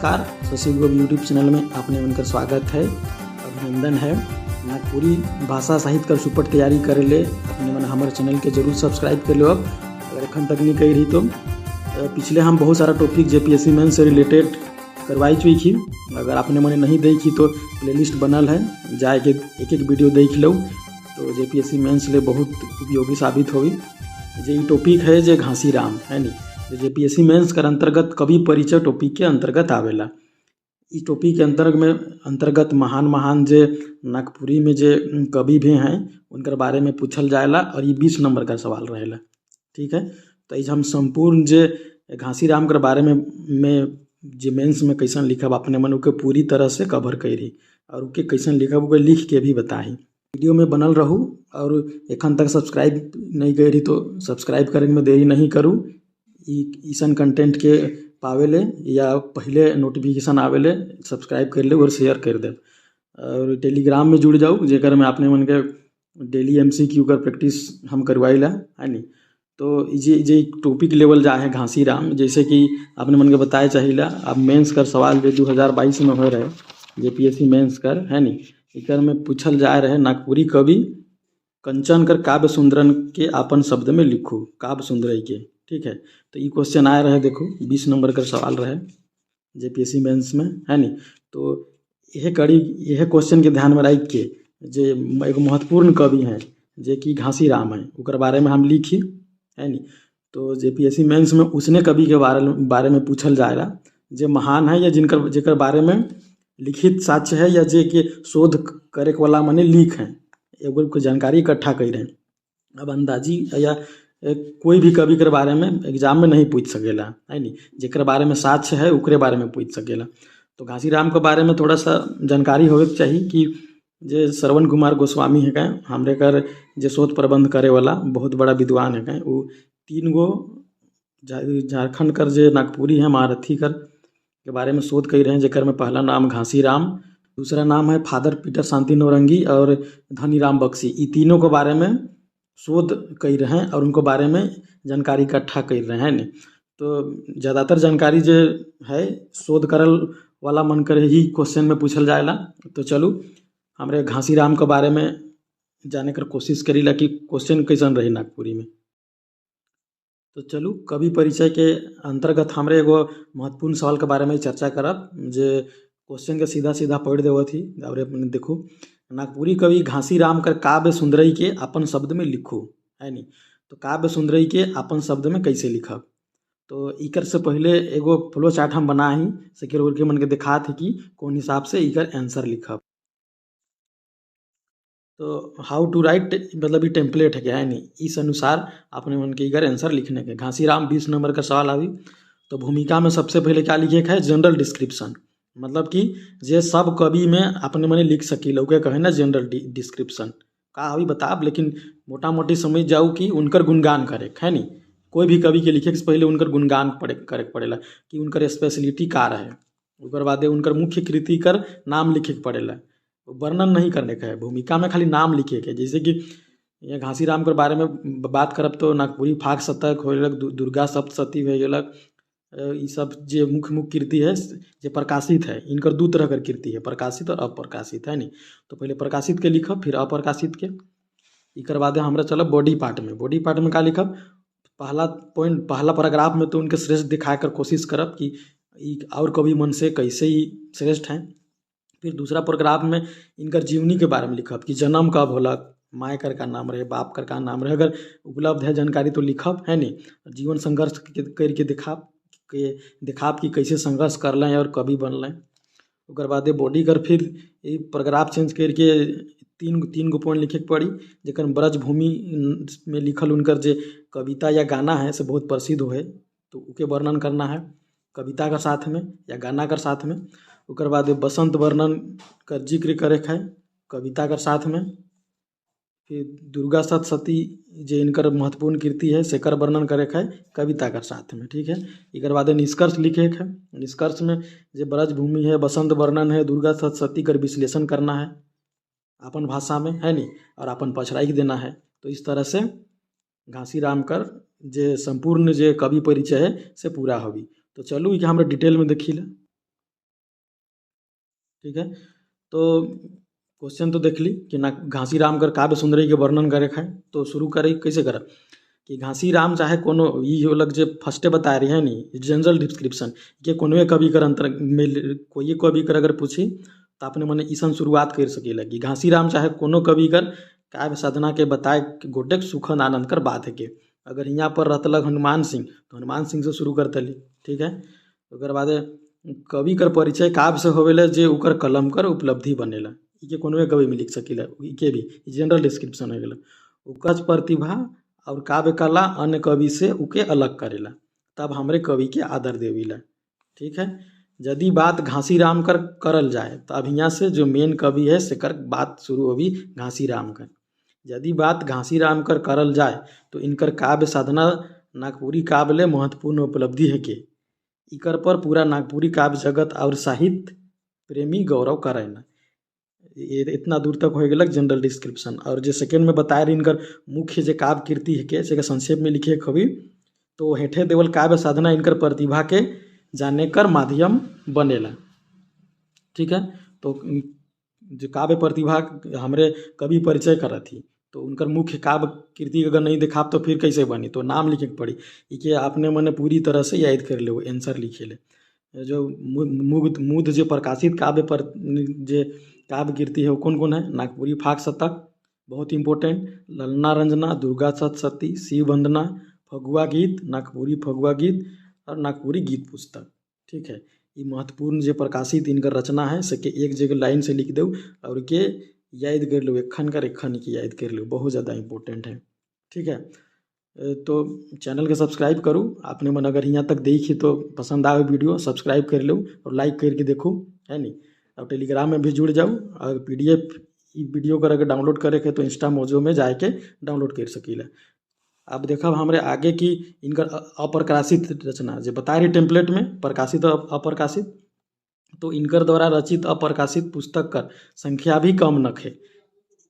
नमस्कार, शशि गोप YouTube channel में आपने उनका स्वागत है, अभिनंदन है। नागपुरी भाषा साहित्य कर सुपर तैयारी करे ले अपने मन हमारे चैनल के जरूर सब्सक्राइब कर लो। अब अगर एखन तक नहीं कही रही तो पिछले हम बहुत सारा टॉपिक जेपीएससी मेंस से रिलेटेड करवाई चुकी थी। अगर आपने मैंने नहीं देखी तो प्लेलिस्ट बनल है, जाए के एक एक वीडियो देख लो तो जेपीएससी मेंस ले बहुत उपयोगी साबित होगी। ये टॉपिक है जे घासी राम है नी, जेपीएससी मेंस कर अंतर्गत कवि परिचय टॉपिक के अंतर्गत आवेला। इस टॉपिक के अंतर्गत महान जे नागपुरी में जे कवि भी हैं उनकर बारे में पूछल जाएला और ये 20 नंबर का सवाल रहेला। ठीक है, तो इस हम संपूर्ण जे घासी राम के बारे में जे मेंस में कैसन लिखब अपने मन के पूरी तरह से कवर करी और उके कैसन लिखब उके लिख के भी बताही। वीडियो में बनल रहूँ और एखन तक सब्सक्राइब नहीं करी तो सब्सक्राइब करे में देरी नहीं करूँ। ईसन कंटेंट के पावेले या पहले नोटिफिकेशन आवेले सब्सक्राइब कर ले और शेयर कर दे और टेलीग्राम में जुड़ जाओ जेकर में आपने मन के डेली MCQ कर प्रैक्टिस हम करवाइला है नी। तो जे टॉपिक लेवल जा है घासी राम, जैसे कि आपने मन के बताए चाहिला अब मेंस कर सवाल जो 2022 में हो रहे जेपीएससी मेंस कर है नी, इकर में पूछल जा रहे नागपुरी कवि कंचन कर काव्य सुंदरन के अपन शब्द में लिखू काव्य सुंदरई के। ठीक है, तो ये क्वेश्चन आए रहे, देखो 20 नंबर का सवाल रहे जेपीएससी मेंस में है नी। तो यह क्वेश्चन के ध्यान में रख के जे एक महत्वपूर्ण कवि हैं जे कि घासी राम है उकर बारे में हम लिखी है नी। तो जेपीएससी मेंस में उसने कवि के बारे में पूछल जाएगा जे महान है या जेकर बारे में लिखित साक्ष्य है या जे के शोध करे वाला मने लिख है एगो जानकारी इकट्ठा कर रहे हैं। अब अंदाजी या कोई भी कवि के बारे में एग्जाम में नहीं पूछ सकेला है नी, जेकर बारे में साक्ष्य है उकरे बारे में पूछ सकेला। तो घासी राम के बारे में थोड़ा सा जानकारी होवे चाहिए कि जे श्रवण कुमार गोस्वामी है कहें हमरे कर जे शोध प्रबंध करे वाला बहुत बड़ा विद्वान है कहें वो 3 गो झारखंड कर जे नागपुरी है महारथी कर के बारे में शोध कर रहे हैं, जेकर में पहला नाम घासी राम, दूसरा नाम है फादर पीटर शांति नौरंगी और धनी राम बख्शी। ये तीनों के बारे में शोध कर रहे हैं और उनको बारे में जानकारी इकट्ठा कर रहे हैं। तो ज़्यादातर जानकारी जो है शोध करल वाला मन करे ही क्वेश्चन में पूछल जाएला। तो चलो हमारे घासी राम के बारे में जाने कर कोशिश करीला कि क्वेश्चन कैसन रही नागपुरी में। तो चलो कवि परिचय के अंतर्गत हमारे एगो महत्वपूर्ण सवाल के बारे में चर्चा करब जे क्वेश्चन के सीधा पढ़ देव थी। और अपने देखो नागपुरी कवि घासी राम कर काव्य सुंदरई के अपन शब्द में लिखो है नी। तो काव्य सुंदरई के अपन शब्द में कैसे लिखब, तो इकर से पहले एगो फ्लो चार्ट हम बना ही सके के मन के दिखा थे कि कौन हिसाब से इकर आंसर लिखब। तो हाउ टू राइट मतलब ये टेम्पलेट है क्या है नी, इस अनुसार अपने मन के इकर आंसर लिखने के। घासी राम 20 नंबर का सवाल आवी तो भूमिका में सबसे पहले क्या लिखे है जनरल डिस्क्रिप्शन, मतलब कि जे सब कवि में अपने मने लिख सकी लोग कहे ना जनरल डिस्क्रिप्शन का अभी बताब, लेकिन मोटा मोटी समझ जाऊ कि उनकर गुणगान करे है नी। कोई भी कवि के लिखे से पहले उनकर गुणगान करे पड़ेला कि उनकर स्पेशलिटी का रहे, उनकर बाद उनकर मुख्य कृति कर नाम लिखे के पड़ेला, वर्णन नहीं करने का है। भूमिका में खाली नाम लिखे के, जैसे कि ये घासी राम के बारे में बात करब तो नागपुरी फाग शतक हो गलक, दुर्गा सप्तशती हो गलक, ये सब जे मुख्य कृति है जे प्रकाशित है। इनकर 2 तरह कर कृति है, प्रकाशित और अप्रकाशित है नी। तो पहले प्रकाशित के लिखब फिर अप्रकाशित के। इकर बाद हमरा चलब बॉडी पार्ट में का लिखब पहला पॉइंट पहला पैराग्राफ में तो उनके श्रेष्ठ दिखा कर कोशिश करब कि और कवि मन से कैसे ही श्रेष्ठ हैं। फिर दूसरा पैराग्राफ में इनकर जीवनी के बारे में लिखब कि जन्म कब होलक, माय कर का नाम रहे, बाप कर का नाम रहे, अगर उपलब्ध है जानकारी तो लिखब है नी। जीवन संघर्ष करके दिखाब कि कैसे संघर्ष कर लें और कवि बन लें। उकर बाद बॉडी कर फिर ये पैराग्राफ चेंज करके तीन गो पॉइंट लिखे के पड़ी, जेकर ब्रज भूमि में लिखल उनकर जे कविता या गाना है से बहुत प्रसिद्ध है तो उके वर्णन करना है कविता का साथ में या गाना कर साथ में। उकर बाद बसंत वर्णन कर जिक्र करे है कविता कर साथ में। फिर दुर्गा सप्तशती जे इनकर महत्वपूर्ण कृति है सेकर वर्णन करे है कविता कर साथ में। ठीक है, इकर बाद निष्कर्ष लिखे है, निष्कर्ष में जे ब्रज भूमि है, बसंत वर्णन है, दुर्गा सप्तशती कर विश्लेषण करना है अपन भाषा में है नी और अपन पछराई देना है। तो इस तरह से घासी राम कर जे संपूर्ण जे कवि परिचय है से पूरा होगी। तो चलू कि हमरा डिटेल में देखी ले। ठीक है। तो क्वेश्चन तो देख ली कि ना घासी राम कर काव्य सुंदरी के वर्णन करे है। तो शुरू करे कैसे कर कि घासी राम चाहे कोनो ये अलग जे फर्स्टे बता रही है नी जनरल डिस्क्रिप्शन के कोनो कवि कर अंतर में कोई कवि कर अगर पूछी तो आपने मने ईसन शुरुआत कर सकेला कि घासी राम चाहे कोनो कवि कर काव्य साधना के बताए गोटेक सुखद आनंद कर बात है के अगर यहाँ पर रहतलक हनुमान सिंह तो हनुमान सिंह से शुरू करतली। ठीक है। ओकर बाद कवि कर परिचय काव्य से होवेला जे उकर कलम कर उपलब्धि बनेला के कोनो कवि में लिख सकेला के भी जनरल डिस्क्रिप्शन हो गेला। उकज प्रतिभा और काव्य कला अन्य कवि से उके अलग करेला तब हमरे कवि के आदर देवीला। ठीक है। यदि बात घासी राम कर करल जाए तो अब यहाँ से जो मेन कवि है से कर बात शुरू होगी घासी राम कर। यदि बात घासी राम कर करल जाए तो इनकर काव्य साधना नागपुरी काव्य ले महत्वपूर्ण उपलब्धि है के इकर पर पूरा नागपुरी काव्य जगत और साहित्य प्रेमी गौरव करेना। ये इतना दूर तक हो गया जनरल डिस्क्रिप्शन। और जो सेकेंड में बताए रही इनकर मुख्य जो काव्य कृति है के से संक्षेप में लिखे कवि तो हेठे देवल काव्य साधना इनकर प्रतिभा के जाने कर माध्यम बनेला। ठीक है। तो जो काव्य प्रतिभा हमरे कवि परिचय करा थी तो उनकर मुख्य काव्य कृति अगर नहीं देखा तो फिर कैसे बनी तो नाम लिखे के पड़ी कि आपने मने पूरी तरह से याद कर ले आंसर लिखे ले। जो मुद जो प्रकाशित काव्य पर जो काव्य कृति है वो कौन कौन है नागपुरी फाग शतक बहुत इंपॉर्टेंट, ललना रंजना, दुर्गा सप्तशती, शिव वंदना, फगुआ गीत, नागपुरी फगुआ गीत और नागपुरी गीत पुस्तक। ठीक है। ये महत्वपूर्ण जो प्रकाशित इनकर रचना है सके एक जगह लाइन से लिख दो और के याद कर लो एखन कर एखन की याद कर लो बहुत ज़्यादा इंपॉर्टेंट है। ठीक है। तो चैनल के सब्सक्राइब करूँ आपने मन अगर यहाँ तक देखी तो पसंद आए वीडियो सब्सक्राइब कर लो और लाइक करके देखो है नहीं। और टेलीग्राम में भी जुड़ जाओ और PDF वीडियो कर अगर डाउनलोड करे के तो इंस्टा मोजो में जाके डाउनलोड कर सकीला। अब देखा हमारे आगे की इनकर अप्रकाशित रचना जो बता रही टेम्पलेट में प्रकाशित और अप्रकाशित तो इनकर द्वारा रचित अप्रकाशित पुस्तक कर संख्या भी कम न है।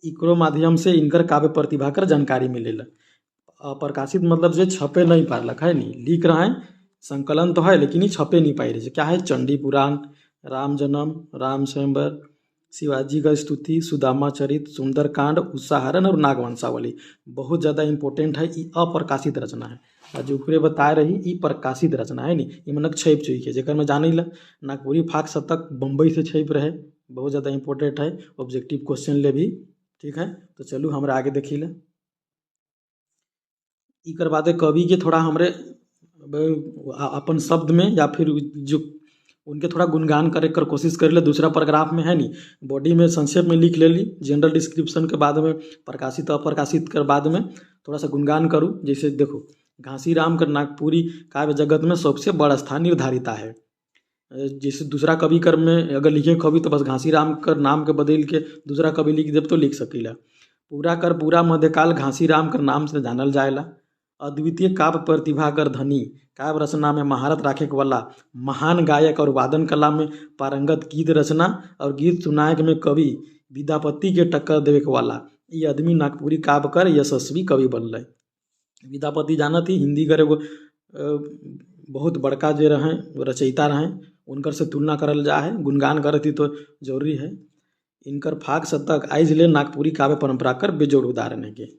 इकरो माध्यम से इनकर काव्य प्रतिभा कर जानकारी मिलेला। अप्रकाशित मतलब जो छपे नहीं पारलक है नहीं लिख रहा है संकलन तो है लेकिन ये छपे नहीं पाई रही क्या है चंडी पुराण, राम जन्म, राम स्वयंवर, शिवाजी का स्तुति, सुदामा चरित, सुंदरकांड, उत्साहरण और नागवंशावली बहुत ज़्यादा इंपॉर्टेंट है। ये अप्रकाशित रचना है और जो ऊपरे बता रही ये प्रकाशित रचना है नी ये मनक छप चुकी है जेकर में जानी ला नागपुरी फाग शतक बम्बई से छप रहे बहुत ज़्यादा इंपॉर्टेंट है ऑब्जेक्टिव क्वेश्चन ले भी। ठीक है। तो चलू हमारे आगे देखी ला इकर बाद कवि के थोड़ा हमरे अपन शब्द में या फिर जो उनके थोड़ा गुणगान करे कर कोशिश कर ले दूसरा पैराग्राफ में है नी बॉडी में संक्षेप में लिख ले ली जनरल डिस्क्रिप्शन के बाद में प्रकाशित अप्रकाशित कर बाद में थोड़ा सा गुणगान करूँ। जैसे देखो घासी राम कर नागपुरी काव्य जगत में सबसे बड़ा स्थान निर्धारिता है। जैसे दूसरा कवि कर में अगर लिखे कवि तो बस घासी राम कर नाम के बदल के दूसरा कवि लिख देव तो लिख सकीला। पूरा मध्यकाल घासी राम कर नाम से जानल जाएला। अद्वितीय काव्य प्रतिभा कर धनी काव्य रचना में महारत राखे वाला महान गायक और वादन कला में पारंगत गीत रचना और गीत सुनाए में कवि विद्यापति के टक्कर देवे वाला ये आदमी नागपुरी काव्य कर यशस्वी कवि बनल। विद्यापति जाना थी हिंदी करे वो बहुत बड़का जे रहे रचयिता रहे उनकर से तुलना करल जा है गुणगान करती तो जरूरी है। इनकर फाग शतक आइज ले नागपुरी काव्य परंपरा कर बेजोड़ उदाहरण है के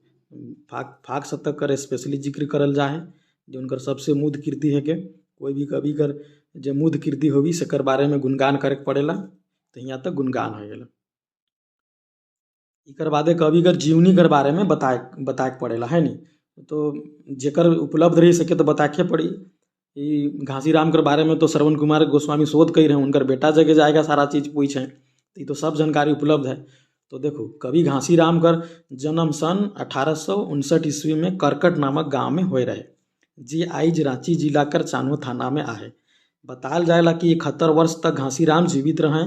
फाग शतक कर स्पेशली जिक्र करल जा है जो उनकर सबसे मुद कीर्ति है के कोई भी कवि कर जो मुद कीर्ति होगी सेकर बारे में गुणगान करे पड़ेला तो यहाँ तक गुणगान हो गया। इकर बादे कवि कर जीवनी कर बारे में बताए पड़ेला है नी तो जेकर उपलब्ध रही सके तो बताखे पड़ी। घासी राम कर बारे में तो श्रवण कुमार गोस्वामी शोध कर रहे हैं उनकर बेटा जगह जाएगा सारा चीज़ पूछे तो सब जानकारी उपलब्ध है। तो देखो कवि घासी राम कर जन्म सन 1859 ईस्वी में करकट नामक गांव में हो रहे जी आइज रांची जिला कर चानो थाना में आहे। बताल जाएला कि 71 वर्ष तक घासी राम जीवित रहे।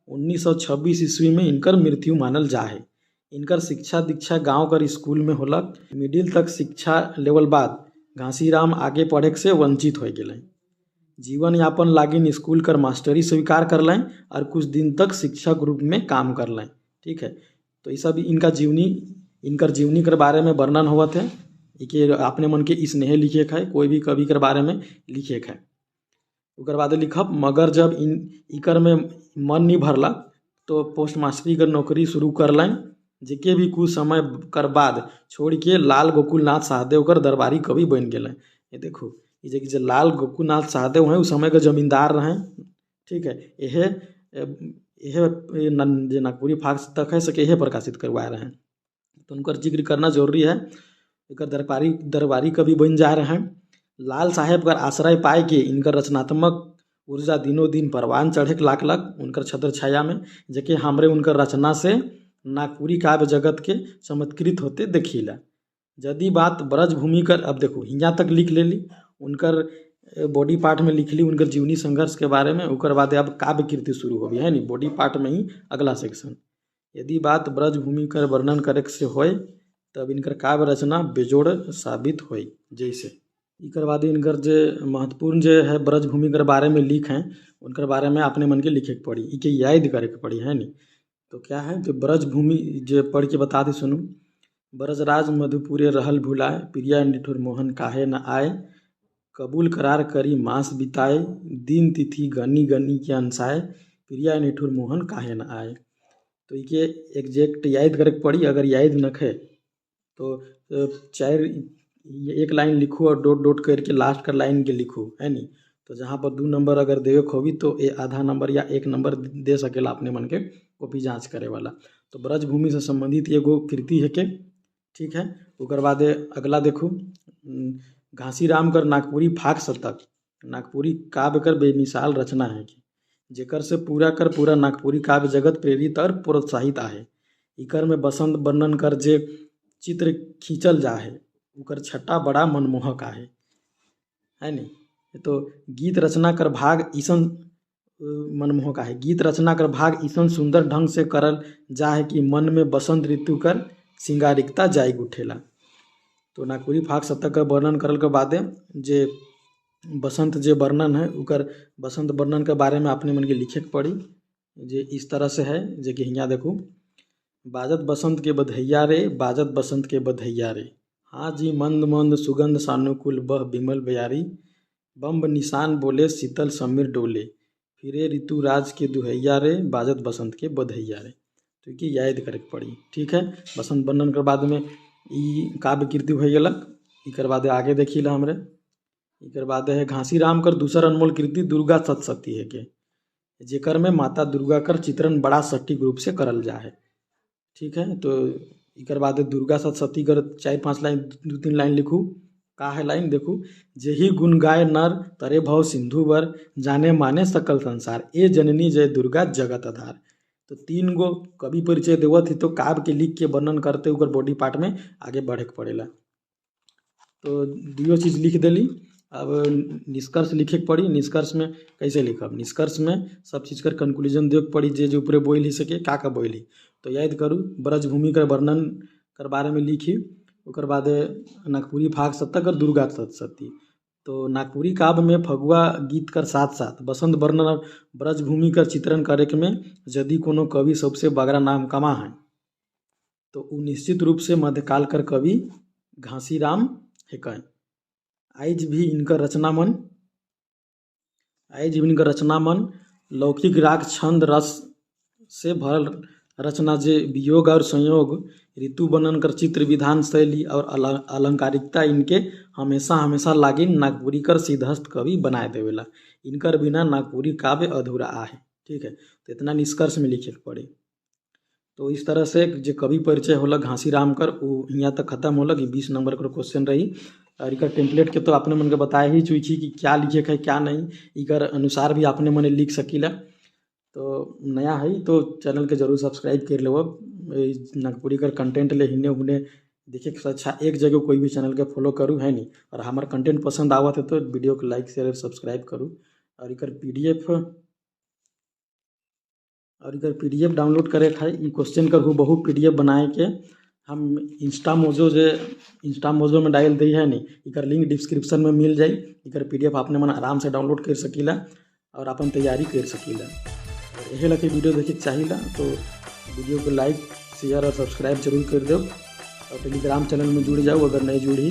1926 ईस्वी में इनकर मृत्यु मानल जाए। इनकर शिक्षा दीक्षा गांव कर स्कूल में होलक। मिडिल तक शिक्षा लेवल बाद घासी राम आगे पढ़े से वंचित हो गए। जीवन यापन लागिन स्कूल कर मास्टरी स्वीकार कर लें और कुछ दिन तक शिक्षक रूप में काम कर लें। ठीक है। तो ये सब इनकर जीवनी के बारे में वर्णन हुआ थे कि अपने मन के स्नेह लिखे है कोई भी कवि के बारे में लिखे है। ओकर बाद लिखब मगर जब इकर में मन नहीं भरला तो पोस्ट मास्टरी कर नौकरी शुरू करलन, जेके भी कुछ समय कर बाद छोड़ के लाल गोकुलनाथ सहदेव कर दरबारी कवि बन गए। ये देखो ये जे लाल गोकुलनाथ सहदेव हैं उस समय के जमींदार रहे। ठीक है, यह नागपुरी फाग तक है सके यह प्रकाशित करवा रहे हैं, तो उनका जिक्र करना जरूरी है। एक दरबारी कवि बन जा रहे हैं। लाल साहेब का आश्रय पाए के इनकर रचनात्मक ऊर्जा दिनों दिन परवान चढ़े लागलक उनकर छत्र छाया में, जेके हमरे उनकर रचना से नागपुरी काव्य जगत के चमत्कृत होते देखिला। यदि बात ब्रजभूमि कर, अब देखो यहाँ तक लिख लेली, उनकर बॉडी पार्ट में लिख ली उनकर जीवनी संघर्ष के बारे में। उकर बाद अब काव्य कृति शुरू हो गई है नी, बॉडी पार्ट में ही अगला सेक्शन। यदि बात ब्रजभूमि कर वर्णन करे से होए तब इनकर काव्य रचना बेजोड़ साबित होई। जैसे इकर बाद इनकर जे महत्वपूर्ण जे है ब्रजभूमि के बारे में लिख हैं उनकर बारे में अपने मन के लिखे के पड़ी, इके याद करे के पड़ी है नी। तो क्या है जो ब्रजभूमि जे पढ़ के बता दी सुनू। ब्रजराज मधुपुरे रहल भुलाए, प्रिया निठुर मोहन काहे न आए, कबूल करार करी मास बिताए, दिन तिथि गनी गनी के अंसाए, प्रिया निठुर मोहन काहे न आए। तो इके एग्जैक्ट याद करे के पड़ी। अगर याद न है तो एक लाइन लिखो और डॉट डॉट करके लास्ट का लाइन के लिखो है नी। तो जहाँ पर 2 नंबर अगर देवे होगी तो आधा नंबर या 1 नंबर दे सकेला अपने मन के कॉपी जांच करे वाला। तो ब्रजभूमि से संबंधित एगो कृति है के, ठीक है। ओकर बाद अगला देखो घासीराम कर नागपुरी फाग शतक, नागपुरी काव्य कर बेमिसाल रचना है कि जेकर से पूरा नागपुरी काव्य जगत प्रेरित और प्रोत्साहित आहे। इकर में बसंत वर्णन कर जे चित्र खींचल जा है उकर छट्टा बड़ा मनमोहक आहे है नी। तो गीत रचना कर भाग ईसन मनमोहक आहे, गीत रचना कर भाग ईसन सुंदर ढंग से करल जा है कि मन में बसंत ऋतु कर सिंगारिकता जाइग उठेला। तो नागपुरी फाग शतक का वर्णन करल के बादे जे बसंत जे वर्णन है उकर बसंत वर्णन के बारे में अपने मन के लिखे के पड़ी। जे इस तरह से है जे कि यहाँ देखो, बाजत बसंत के बधैया रे, बाजत बसंत के बधैया रे, हाँ जी मंद मंद सुगंध सानुकूल बह बिमल बयारी, बम्ब निशान बोले शीतल समीर डोले, फिरे ऋतु राज के दुहैया रे, बाजत बसंत के बधैया रे। तो ये याद करे पड़ी, ठीक है। बसंत वर्णन के बाद में ई काव्य कृति हो गलक। इकर बाद आगे देखी ला हमरे, इकर बाद है घासीराम कर दूसर अनमोल कृति दुर्गा सप्तशती है के, जेकर में माता दुर्गा कर चित्रण बड़ा सटीक रूप से करल जा है, ठीक है। तो इकर बाद दुर्गा सप्तशती कर 4-5 लाइन 2-3 लाइन लिखू। का है लाइन देखू, जेहि गुण गाय नर तरे भव सिंधु वर, जाने माने सकल संसार, ए जननी जय दुर्गा जगत आधार। तो 3 गो कवि परिचय देवत ही तो काव्य के लिख के वर्णन करते ऊपर बॉडी पार्ट में आगे बढ़े के पड़ेला। तो 2 चीज़ लिख देली। अब निष्कर्ष लिखे के पड़ी। निष्कर्ष में कैसे लिखब, निष्कर्ष में सब चीज़ कर कंक्लूजन देवे के पड़ी, जे ऊपरे बोल ही सके का बोली। तो याद करूँ ब्रजभूमि का वर्णन कर बारे में लिखी। ओकर बाद नागपुरी फाग शतक और दुर्गा सप्तशती। तो नागपुरी काव्य में फगुआ गीत कर साथ साथ बसंत वर्णन और ब्रजभूमि का चित्रण करे के में यदि कोनो कवि सबसे बगरा नाम कमा है तो वो निश्चित रूप से मध्यकाल कर कवि घासीराम है। आज भी इनका रचना मन लौकिक राग छंद रस से भरल रचना, जे वियोग और संयोग, ऋतु वर्णन कर चित्र विधान शैली और अलंकारिकता इनके हमेशा लागी नागपुरी कर सिद्धहस्त कवि बनाए देवेला। इनकर बिना नागपुरी काव्य अधूरा आहे, ठीक है। तो इतना निष्कर्ष में लिखे के पड़े। तो इस तरह से जो कवि परिचय होला घासीराम कर वो यहाँ तक खत्म होला कि 20 नंबर का क्वेश्चन रही। और इकर टेम्पलेट के तो अपने मन के बताए ही चुकी कि क्या लिखे है क्या नहीं, इकर अनुसार भी अपने मन लिख सकीला। तो नया है तो चैनल के जरूर सब्सक्राइब कर लो। नागपुरी कर कंटेंट ले हिन्ने हुने देखे के अच्छा एक जगह कोई भी चैनल के फॉलो करूँ है नहीं। और हमार कंटेंट पसंद आवत है तो वीडियो को लाइक शेयर सब्सक्राइब करूँ। और इकर पीडीएफ डाउनलोड करे है। ई क्वेश्चन कर बहु पीडीएफ बनाए के हम इंस्टा मोजो में डाल दी है नहीं। इकर लिंक डिस्क्रिप्शन में मिल जाई। इकर पीडीएफ अपने मन आराम से डाउनलोड कर सकीला और अपन तैयारी कर सकीला। यही लगे वीडियो देखे चाहिए तो वीडियो को लाइक शेयर और सब्सक्राइब जरूर कर दो। और टेलीग्राम चैनल में जुड़ जाओ अगर नहीं जुड़ी।